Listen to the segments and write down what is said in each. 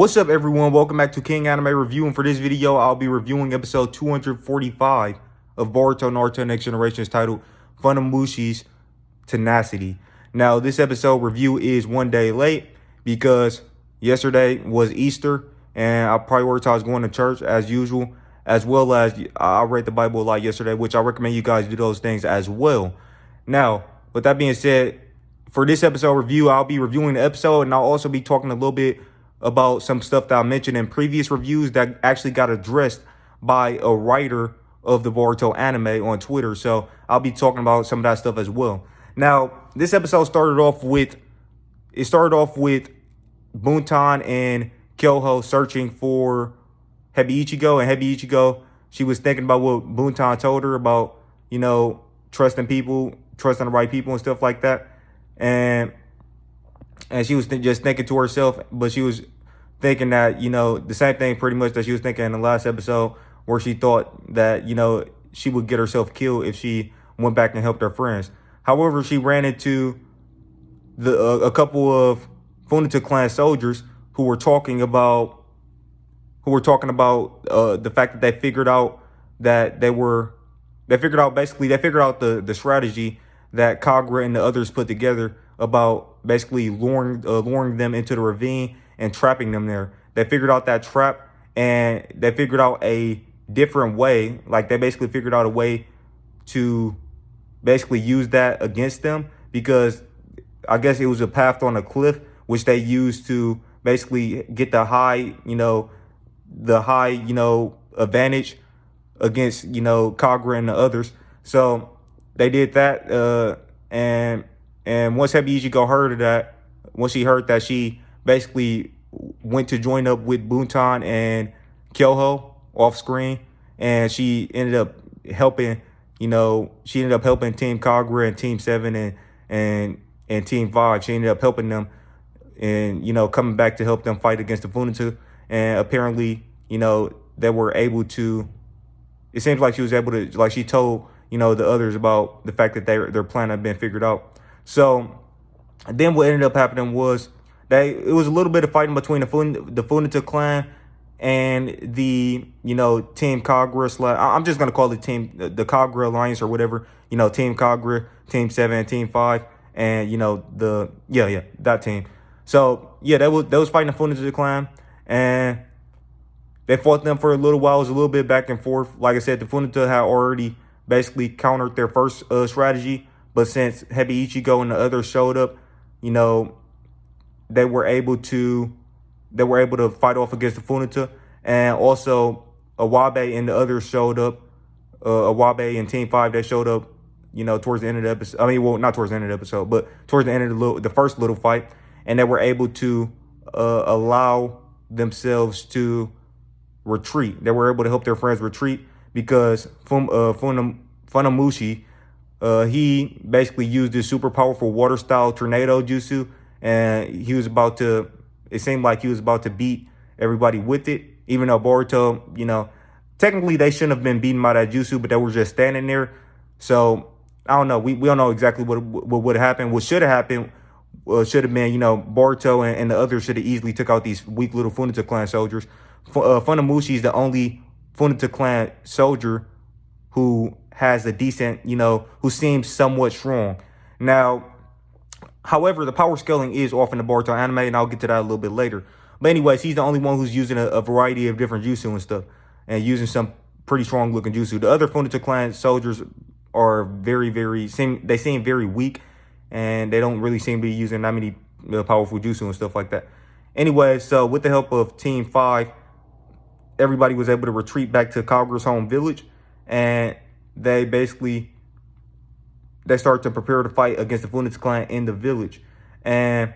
What's up, everyone? Welcome back to King Anime Review, and for this video, I'll be reviewing episode 245 of Boruto Naruto Next Generations, titled Funamushi's Tenacity. Now, this episode review is one day late because yesterday was Easter, and I prioritized going to church as usual, as well as I read the Bible a lot yesterday, which I recommend you guys do those things as well. Now, with that being said, for this episode review, I'll be reviewing the episode, and I'll also be talking a little bit about some stuff that I mentioned in previous reviews that actually got addressed by a writer of the Boruto anime on Twitter. So I'll be talking about some of that stuff as well. Now, this episode started off with Buntan and Kyoho searching for Hebi and Hebi, she was thinking about what Buntan told her about, trusting people, trusting the right people and stuff like that. And she was just thinking to herself, but she was thinking that, the same thing pretty much that she was thinking in the last episode, where she thought that, she would get herself killed if she went back and helped her friends. However, she ran into a couple of Funato clan soldiers who were talking about the fact that they figured out the strategy that Kagura and the others put together about basically luring them into the ravine and trapping them there. They figured out that trap, and they figured out a different way. Like, they basically figured out a way to basically use that against them, because I guess it was a path on a cliff, which they used to basically get the high advantage against, Kagura and the others. So they did that, and once Hebi heard of that, once she heard that, she basically went to join up with Buntan and Kyoho off screen, and she ended up helping, Team Kagura and Team 7 and Team 5. She ended up helping them and, coming back to help them fight against the Funato. And apparently, they were able to, it seems like she was able to, like she told, the others about the fact that their plan had been figured out. So then what ended up happening was it was a little bit of fighting between the Funato clan and the, Team Kagura. I'm just going to call it the Kagura Alliance or whatever, Team Kagura, Team 7, and Team 5, and, that team. So, yeah, that was fighting the Funato clan, and they fought them for a little while. It was a little bit back and forth. Like I said, the Funato had already basically countered their first strategy, but since Hebi and the others showed up, they were able to fight off against the Funato, and also Awabe and the others showed up. Awabe and Team 5, they showed up, towards the end of the episode. I mean, well, not towards the end of the episode, but towards the end of the first little fight, and they were able to allow themselves to retreat. They were able to help their friends retreat because Funamushi, he basically used this super powerful water style tornado jutsu, and it seemed like he was about to beat everybody with it, even though Boruto, technically they shouldn't have been beaten by that jutsu, but they were just standing there. So I don't know. We don't know exactly what would happen. What should have happened should have been, Boruto and the others should have easily took out these weak little Funato clan soldiers. Funamushi is the only Funato clan soldier who has a decent, who seems somewhat strong. Now, however, the power scaling is off in the Boruto anime, and I'll get to that a little bit later. But anyways, he's the only one who's using a variety of different jutsu and stuff, and using some pretty strong looking jutsu. The other Funato clan soldiers are they seem very weak, and they don't really seem to be using that many powerful jutsu and stuff like that. Anyway, so with the help of Team 5, everybody was able to retreat back to Kagura's home village, and they start to prepare to fight against the Funato clan in the village. And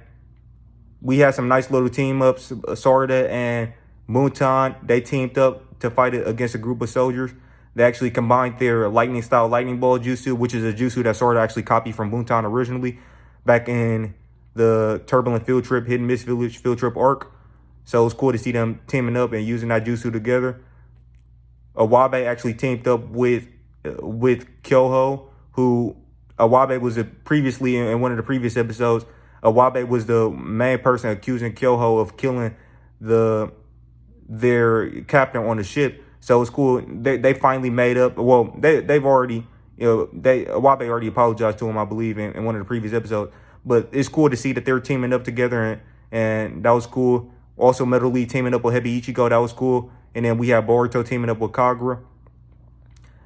we had some nice little team ups. Sarada and Buntan, they teamed up to fight against a group of soldiers. They actually combined their lightning ball jutsu, which is a jutsu that Sarada actually copied from Buntan originally back in the Turbulent Field Trip, Hidden Mist Village Field Trip arc. So it was cool to see them teaming up and using that jutsu together. Awabe actually teamed up with Kyoho, who Awabe was previously in one of the previous episodes. Awabe was the main person accusing Kyoho of killing the their captain on the ship. So it's cool. They finally made up. Well, they've already, Wabe already apologized to him, I believe, in one of the previous episodes. But it's cool to see that they're teaming up together, and that was cool. Also, Metal League teaming up with Hebi Ichigo, that was cool. And then we have Boruto teaming up with Kagura.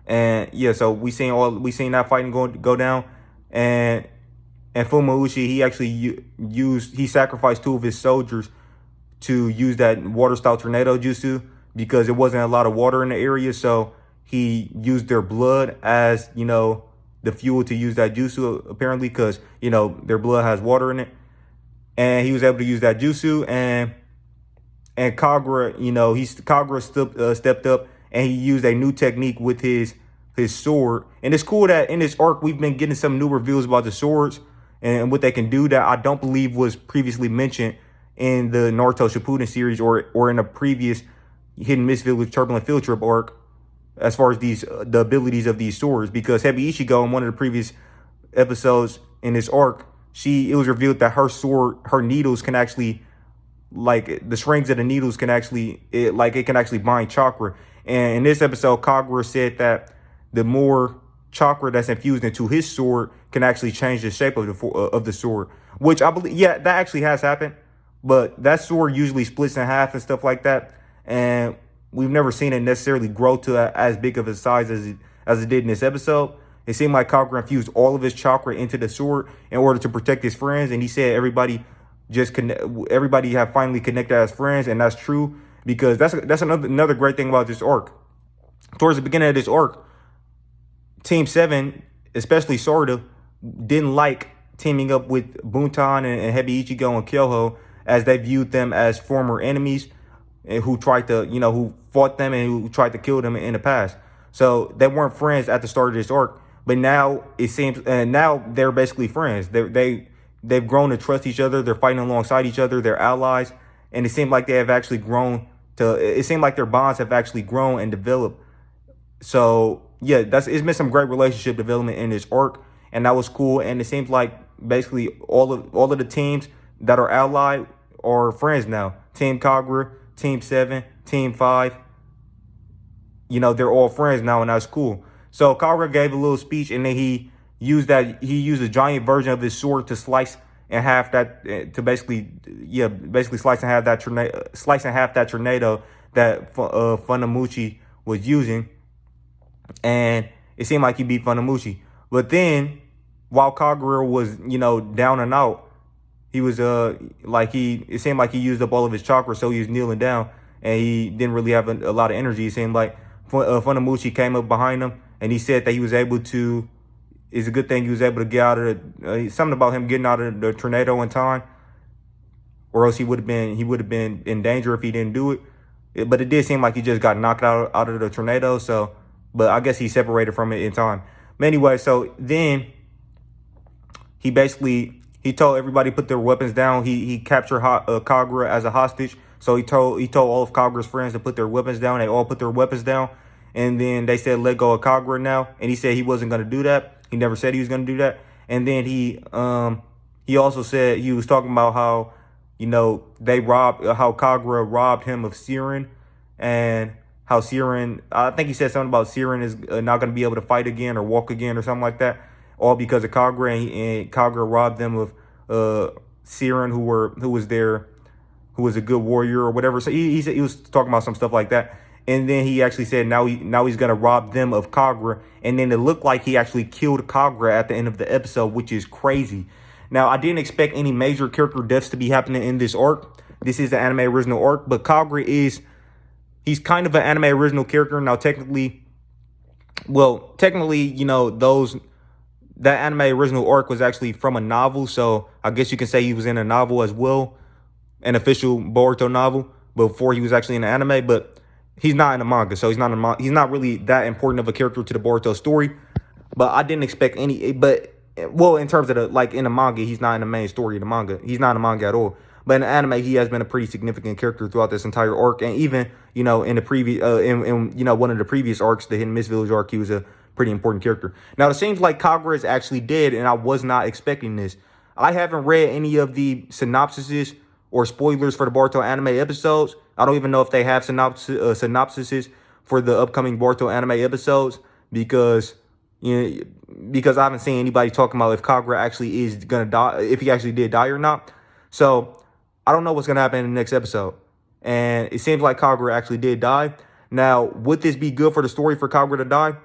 And yeah, so we seen that fighting go down, and Fumauchi, he actually he sacrificed 2 of his soldiers to use that water style tornado jutsu because there wasn't a lot of water in the area. So he used their blood as, the fuel to use that jutsu, apparently, because, their blood has water in it. And he was able to use that jutsu, and Kagura, Kagura stepped up, and he used a new technique with his sword. And it's cool that in this arc, we've been getting some new reveals about the swords and what they can do that I don't believe was previously mentioned in the Naruto Shippuden series or in a previous Hidden Mist Village Turbulent Field Trip arc, as far as the abilities of these swords. Because Hebi Ichigo, in one of the previous episodes in this arc, it was revealed that her sword, her needles can actually, like, the strings of the needles can actually, it can actually bind chakra. And in this episode, Kagura said that the more chakra that's infused into his sword can actually change the shape of the sword, which I believe, yeah, that actually has happened. But that sword usually splits in half and stuff like that, and we've never seen it necessarily grow to as big of a size as it did in this episode. It seemed like Kagura infused all of his chakra into the sword in order to protect his friends, and he said everybody have finally connected as friends, and that's true, because that's another great thing about this arc. Towards the beginning of this arc, Team 7, especially Sarda, didn't like teaming up with Buntan and Hebi Ichigo and Kyoho, as they viewed them as former enemies who tried to, who fought them and who tried to kill them in the past. So they weren't friends at the start of this arc, but now it seems, and now they're basically friends. They've grown to trust each other. They're fighting alongside each other. They're allies, and it seemed like they have actually grown to. It seemed like their bonds have actually grown and developed. So yeah, it's been some great relationship development in this arc, and that was cool. And it seems like basically all of the teams that are allied are friends now. Team Kagura, Team 7, Team 5. They're all friends now, and that's cool. So Kagura gave a little speech, and then he used a giant version of his sword to slice in half basically slice in half that tornado that Funamuchi was using. And it seemed like he beat Funamuchi. But then, while Kagura was, down and out, he was it seemed like he used up all of his chakra, so he was kneeling down, and he didn't really have a lot of energy. It seemed like Funamuchi came up behind him, and he said that he was able to. It's a good thing he was able to get out of something about him getting out of the tornado in time, or else he would have been in danger if he didn't do it. But it did seem like he just got knocked out of the tornado. So, but I guess he separated from it in time. But anyway, so then he told everybody to put their weapons down. He captured Kagura as a hostage. So he told all of Kagura's friends to put their weapons down. They all put their weapons down. And then they said, let go of Kagura now. And he said he wasn't going to do that. He never said he was going to do that. And then he also said, he was talking about how, how Kagura robbed him of Siren, and how Siren, I think he said something about Siren is not going to be able to fight again or walk again or something like that, all because of Kagura. And Kagura robbed them of Siren, who was a good warrior or whatever. So he said, he was talking about some stuff like that. And then he actually said now he's going to rob them of Kagura. And then it looked like he actually killed Kagura at the end of the episode, which is crazy. Now, I didn't expect any major character deaths to be happening in this arc. This is the anime original arc, but Kagura he's kind of an anime original character. Now, technically, that anime original arc was actually from a novel. So I guess you can say he was in a novel as well, an official Boruto novel, before he was actually in the anime. But he's not in the manga, so he's not really that important of a character to the Boruto story. But I didn't expect any. But in terms of in the manga, he's not in the main story of the manga. He's not in the manga at all. But in the anime, he has been a pretty significant character throughout this entire arc, and even in the previous one of the previous arcs, the Hidden Mist Village arc, he was a pretty important character. Now it seems like Kagura is actually dead, and I was not expecting this. I haven't read any of the synopsises or spoilers for the Boruto anime episodes. I don't even know if they have synopsises for the upcoming Boruto anime episodes because because I haven't seen anybody talking about if Kagura actually is gonna die, if he actually did die or not. So I don't know what's gonna happen in the next episode. And it seems like Kagura actually did die. Now, would this be good for the story for Kagura to die?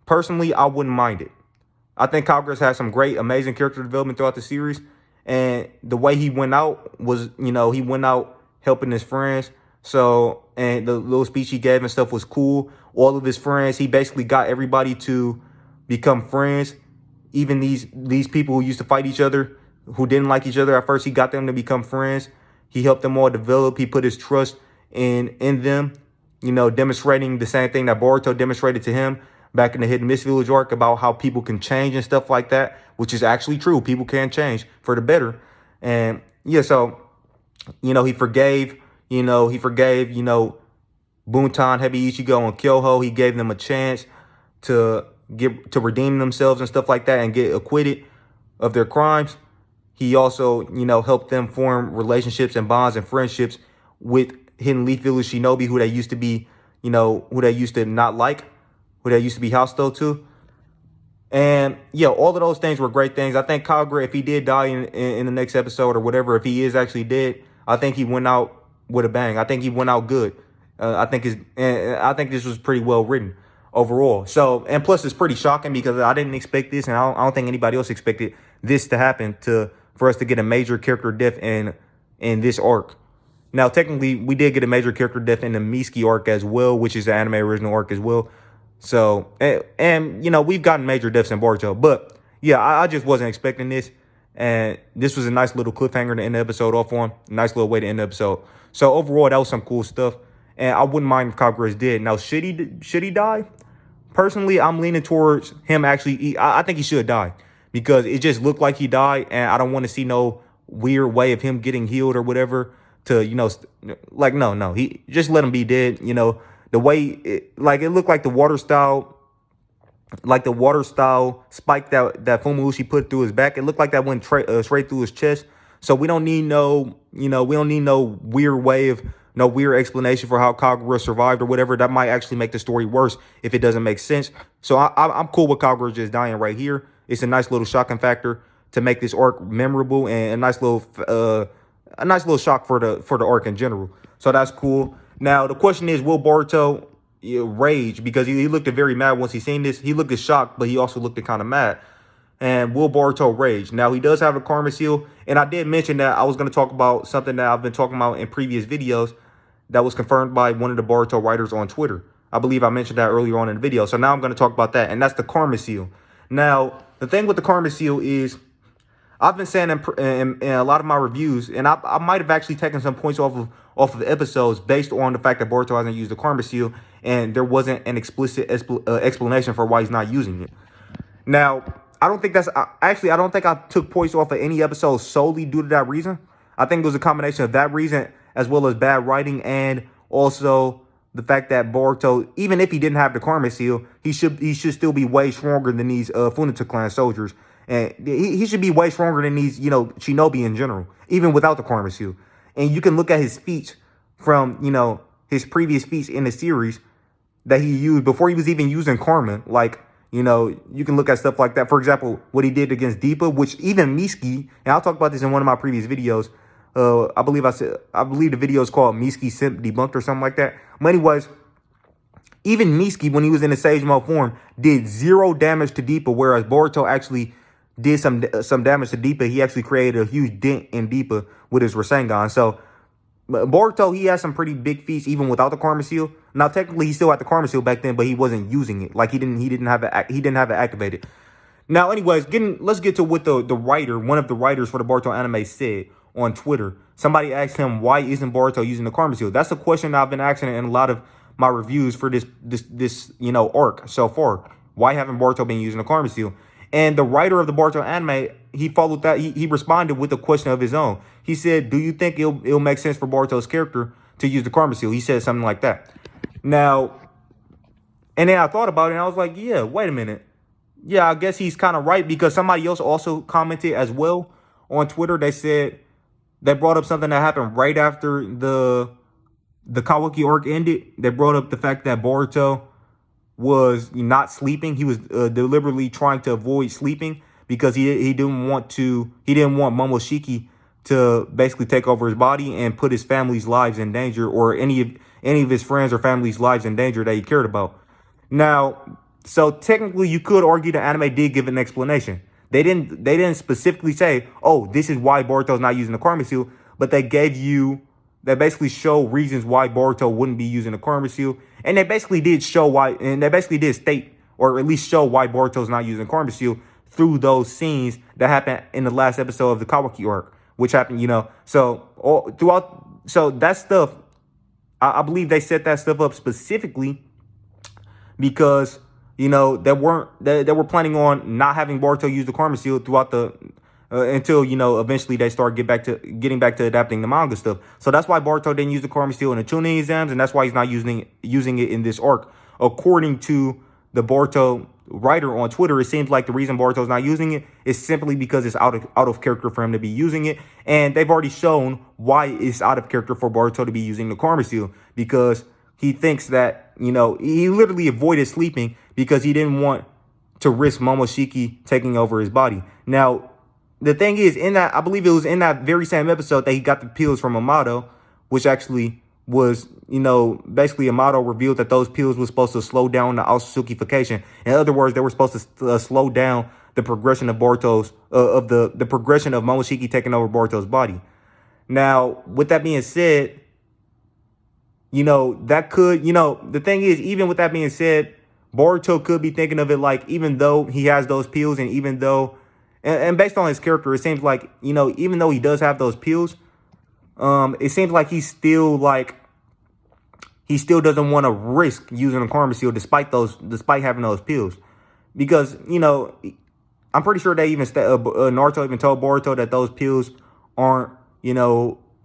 Personally, I wouldn't mind it. I think Kagura's had some great, amazing character development throughout the series. And the way he went out was, he went out helping his friends. So, and the little speech he gave and stuff was cool. All of his friends, he basically got everybody to become friends. Even these people who used to fight each other, who didn't like each other at first, he got them to become friends. He helped them all develop. He put his trust in them, demonstrating the same thing that Boruto demonstrated to him back in the Hidden Mist Village arc about how people can change and stuff like that, which is actually true. People can change for the better. And yeah, so, he forgave, Buntan, Heavy Ichigo, and Kyoho. He gave them a chance to redeem themselves and stuff like that and get acquitted of their crimes. He also, helped them form relationships and bonds and friendships with Hidden Leaf Village Shinobi, who they used to be, who they used to not like, who they used to be hostile to. And yeah, all of those things were great things. I think Kagura, if he did die in the next episode or whatever, if he is actually dead, I think he went out with a bang. I think he went out good. I think this was pretty well written overall. So, and plus it's pretty shocking because I didn't expect this, and I don't think anybody else expected this to happen for us to get a major character death in this arc. Now, technically, we did get a major character death in the Miski arc as well, which is the anime original arc as well. So, and we've gotten major deaths in Boruto, but yeah, I just wasn't expecting this, and this was a nice little cliffhanger to end the episode off on. Nice little way to end the episode. So overall, that was some cool stuff, and I wouldn't mind if Kagura is dead. Now, should he die? Personally, I'm leaning towards him actually. I think he should die because it just looked like he died, and I don't want to see no weird way of him getting healed or whatever. No, he just let him be dead. The way it looked like the water style spike that Fumaushi put through his back. It looked like that went straight through his chest. So we don't need no weird way of no weird explanation for how Kagura survived or whatever. That might actually make the story worse if it doesn't make sense. So I'm cool with Kagura just dying right here. It's a nice little shocking factor to make this arc memorable and a nice little shock for the arc in general. So that's cool. Now the question is, will Boruto rage? Because he looked very mad once he seen this. He looked shocked, but he also looked kind of mad. And will Boruto rage? Now he does have a karma seal, and I did mention that I was going to talk about something that I've been talking about in previous videos that was confirmed by one of the Boruto writers on Twitter. I believe I mentioned that earlier on in the video. So now I'm going to talk about that, and that's the karma seal. Now the thing with the karma seal is, I've been saying in a lot of my reviews, and I might have actually taken some points off of the episodes based on the fact that Boruto hasn't used the karma seal, and there wasn't an explicit explanation for why he's not using it. Now, I don't think I took points off of any episode solely due to that reason. I think it was a combination of that reason as well as bad writing, and also the fact that Boruto, even if he didn't have the karma seal, he should still be way stronger than these Funato clan soldiers. And he should be way stronger than these, shinobi in general, even without the karma seal. And you can look at his feats from, his previous feats in the series that he used before he was even using karma. Like, you can look at stuff like that. For example, what he did against Deepa, which even Miski, and I'll talk about this in one of my previous videos. I believe the video is called Miski Simp Debunked or something like that. But anyways, even Miski, when he was in the Sage Mode form, did 0 damage to Deepa, whereas Boruto actually did some damage to Deepa. He actually created a huge dent in Deepa with his Rasengan. So Boruto, he has some pretty big feats even without the karma seal. Now technically he still had the karma seal back then, but he wasn't using it. Like he didn't have it activated. Now, anyways, let's get to what one of the writers for the Boruto anime said on Twitter. Somebody asked him, why isn't Boruto using the karma seal? That's a question I've been asking in a lot of my reviews for this arc so far. Why haven't Boruto been using the karma seal? And the writer of the Boruto anime, he followed that. He responded with a question of his own. He said, do you think it'll make sense for Boruto's character to use the karma seal? He said something like that. Now, and then I thought about it, and I was like, yeah, wait a minute. Yeah, I guess he's kind of right, because somebody else also commented as well on Twitter. They said they brought up something that happened right after the Kawaki arc ended. They brought up the fact that Boruto was not sleeping. He was deliberately trying to avoid sleeping because he didn't want Momoshiki to basically take over his body and put his family's lives in danger, or any of his friends or family's lives in danger that he cared about. Now, so technically you could argue the anime did give an explanation. They didn't specifically say, "Oh, this is why Boruto's not using the karma seal," but they basically show reasons why Boruto wouldn't be using the karma seal, and they basically did show why, and they basically did state, or at least show why Boruto's not using karma seal through those scenes that happened in the last episode of the Kawaki arc, which happened, so all throughout, so that stuff, I believe they set that stuff up specifically because they were planning on not having Boruto use the karma seal throughout the until eventually they start getting back to adapting the manga stuff. So that's why Boruto didn't use the karma seal in the tuning exams, and that's why he's not using it in this arc. According to the Boruto writer on Twitter, it seems like the reason Boruto's not using it is simply because it's out of character for him to be using it, and they've already shown why it's out of character for Boruto to be using the karma seal, because he thinks that he literally avoided sleeping because he didn't want to risk Momoshiki taking over his body. Now, the thing is, I believe it was in that very same episode that he got the pills from Amato, which actually was, basically Amato revealed that those pills were supposed to slow down the Aotsutsukification. In other words, they were supposed to slow down the progression of the progression of Momoshiki taking over Boruto's body. Now, with that being said, that could, the thing is, even with that being said, Boruto could be thinking of it like, even though he has those pills, and even though, and based on his character, it seems like, even though he does have those pills, it seems like he still doesn't want to risk using a karma seal despite having those pills, because I'm pretty sure they even Naruto even told Boruto that those pills aren't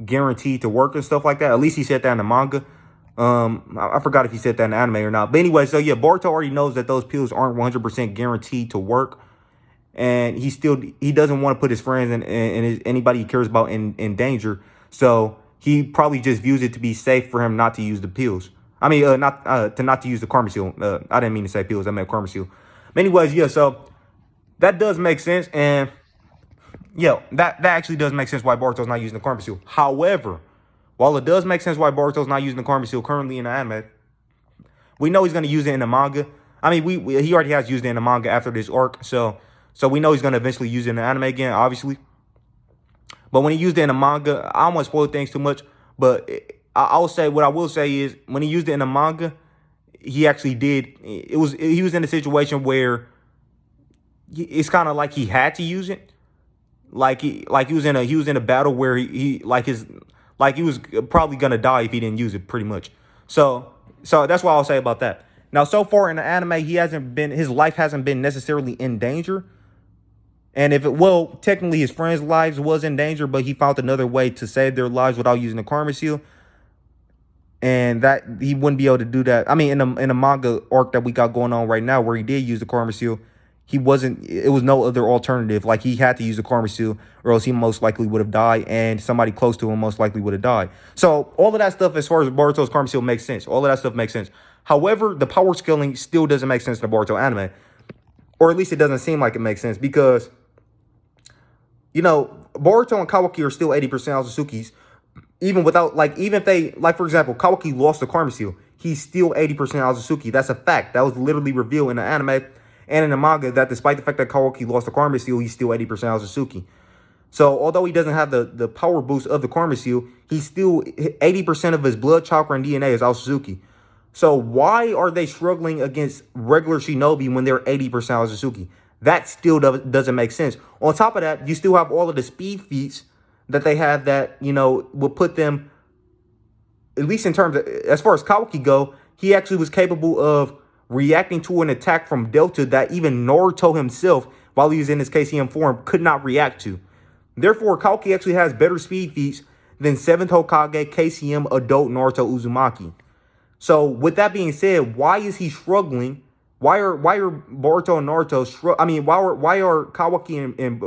guaranteed to work and stuff like that. At least he said that in the manga. I forgot if he said that in the anime or not. But anyway, so yeah, Boruto already knows that those pills aren't 100% guaranteed to work, and he doesn't want to put his friends and anybody he cares about in danger. So he probably just views it to be safe for him not to use the pills. I mean, not to use the karma seal. I didn't mean to say pills. I meant karma seal. But anyways, yeah. So that does make sense, and yeah, that actually does make sense why Boruto's not using the karma seal. However, while it does make sense why Boruto's not using the karma seal currently in the anime, we know he's going to use it in the manga. I mean, he already has used it in the manga after this arc, so we know he's going to eventually use it in the anime again, obviously. But when he used it in the manga, I don't want to spoil things too much, but what I will say is, when he used it in the manga, he actually did. He was in a situation where it's kind of like he had to use it, like he was in a battle where he was probably gonna die if he didn't use it, pretty much. So that's what I'll say about that. Now, so far in the anime, his life hasn't been necessarily in danger. And technically his friends' lives was in danger, but he found another way to save their lives without using the karma seal. And that he wouldn't be able to do that. I mean, in the manga arc that we got going on right now, where he did use the karma seal, it was no other alternative. Like, he had to use the karma seal, or else he most likely would have died, and somebody close to him most likely would have died. So all of that stuff, as far as Boruto's karma seal, makes sense. All of that stuff makes sense. However, the power scaling still doesn't make sense in the Boruto anime. Or at least it doesn't seem like it makes sense, because Boruto and Kawaki are still 80% Aotsutsuki's, even if they, for example, Kawaki lost the karma seal, he's still 80% Aotsutsuki. That's a fact. That was literally revealed in the anime and in the manga, that despite the fact that Kawaki lost the karma seal, he's still 80% Aotsutsuki. So although he doesn't have the power boost of the karma seal, he's still 80% of his blood, chakra, and DNA is Aotsutsuki. So why are they struggling against regular shinobi when they're 80% Aotsutsuki? That still doesn't make sense. On top of that, you still have all of the speed feats that they have that, will put them, at least in terms of, as far as Kawaki go, he actually was capable of reacting to an attack from Delta that even Naruto himself, while he was in his KCM form, could not react to. Therefore, Kawaki actually has better speed feats than 7th Hokage, KCM, adult Naruto Uzumaki. So with that being said, why is he struggling? Why are Boruto and Naruto why are Kawaki and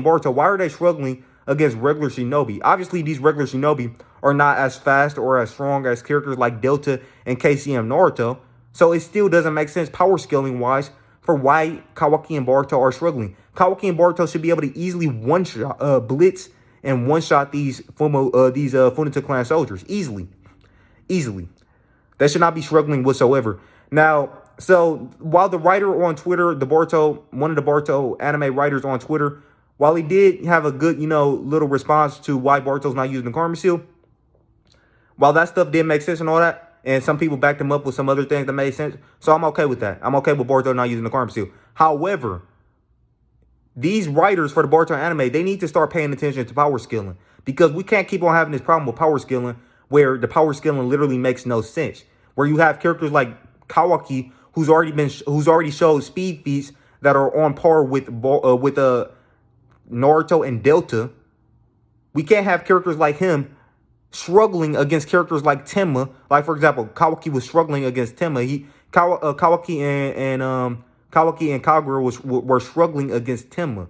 Boruto, why are they struggling against regular shinobi. Obviously, these regular shinobi are not as fast or as strong as characters like Delta and KCM Naruto. So it still doesn't make sense power scaling wise for why Kawaki and Boruto are struggling. Kawaki and Boruto should be able to easily one-shot, blitz and one-shot these Funato clan soldiers easily. They should not be struggling whatsoever. Now, so while the writer on Twitter, one of the Boruto anime writers on Twitter, while he did have a good, little response to why Boruto's not using the Karma Seal, while that stuff did make sense and all that, and some people backed him up with some other things that made sense, so I'm okay with that. I'm okay with Boruto not using the Karma Seal. However, these writers for the Boruto anime, they need to start paying attention to power scaling, because we can't keep on having this problem with power scaling where the power scaling literally makes no sense. Where you have characters like Kawaki, who's already showed speed feats that are on par with Naruto and Delta. We can't have characters like him struggling against characters like Tenma. Like, for example, Kawaki was struggling against Tenma. Kawaki and Kagura were struggling against Tenma.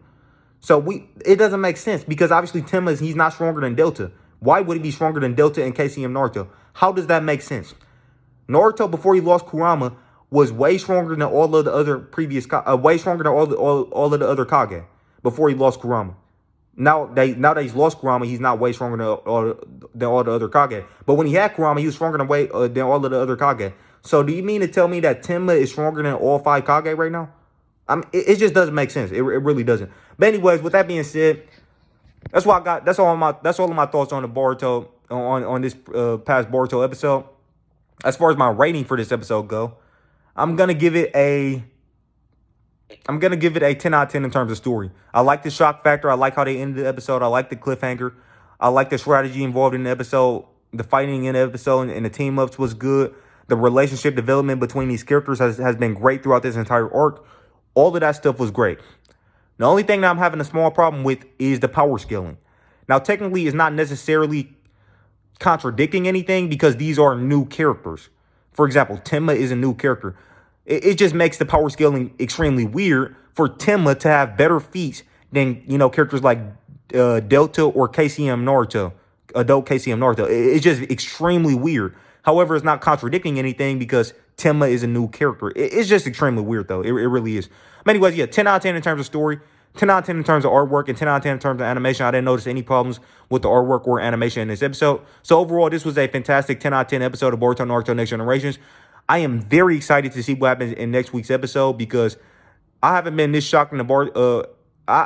So it doesn't make sense, because obviously he's not stronger than Delta. Why would he be stronger than Delta and KCM Naruto? How does that make sense? Naruto, before he lost Kurama, was way stronger than all of the other way stronger than all of the other Kage before he lost Kurama. Now that he's lost Kurama, he's not way stronger than all the other Kage. But when he had Kurama, he was stronger than all of the other Kage. So do you mean to tell me that Tenma is stronger than all 5 Kage right now? It just doesn't make sense. It really doesn't. But anyways, with that being said, that's all of my thoughts on the Boruto on this past Boruto episode. As far as my rating for this episode go, I'm gonna give it a 10 out of 10 in terms of story. I like the shock factor. I like how they ended the episode. I like the cliffhanger. I like the strategy involved in the episode. The fighting in the episode and the team ups was good. The relationship development between these characters has been great throughout this entire arc. All of that stuff was great. The only thing that I'm having a small problem with is the power scaling. Now, technically, it's not necessarily contradicting anything, because these are new characters. For example, Tenma is a new character. It just makes the power scaling extremely weird for Tenma to have better feats than, characters like Delta or KCM Naruto, adult KCM Naruto. It's just extremely weird. However, it's not contradicting anything because Tenma is a new character. It's just extremely weird, though. It really is. But anyways, yeah, 10 out of 10 in terms of story, 10 out of 10 in terms of artwork, and 10 out of 10 in terms of animation. I didn't notice any problems with the artwork or animation in this episode. So overall, this was a fantastic 10 out of 10 episode of Boruto Naruto Next Generations. I am very excited to see what happens in next week's episode, because I haven't been this shocked in I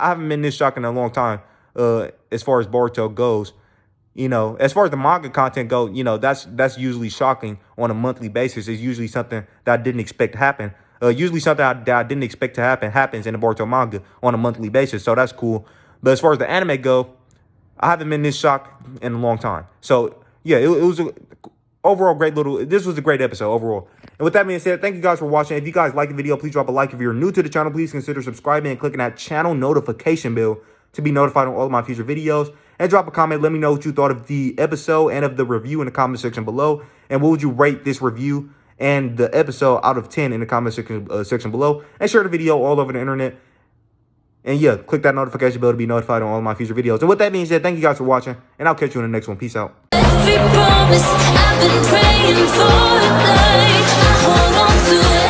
haven't been this shocked in a long time as far as Boruto goes. As far as the manga content goes, that's usually shocking on a monthly basis. It's usually something that I didn't expect to happen. Usually something that I didn't expect to happen happens in the Boruto manga on a monthly basis. So that's cool. But as far as the anime go, I haven't been this shocked in a long time. So yeah, it was overall this was a great episode overall. And with that being said, thank you guys for watching. If you guys like the video, please drop a like. If you're new to the channel, please consider subscribing and clicking that channel notification bell to be notified on all of my future videos. And drop a comment. Let me know what you thought of the episode and of the review in the comment section below. And what would you rate this review and the episode out of 10 in the comment section below. And share the video all over the internet. And yeah, click that notification bell to be notified on all of my future videos. And with that being said, thank you guys for watching. And I'll catch you in the next one. Peace out. Every promise I've been praying for, like, I hold on to it.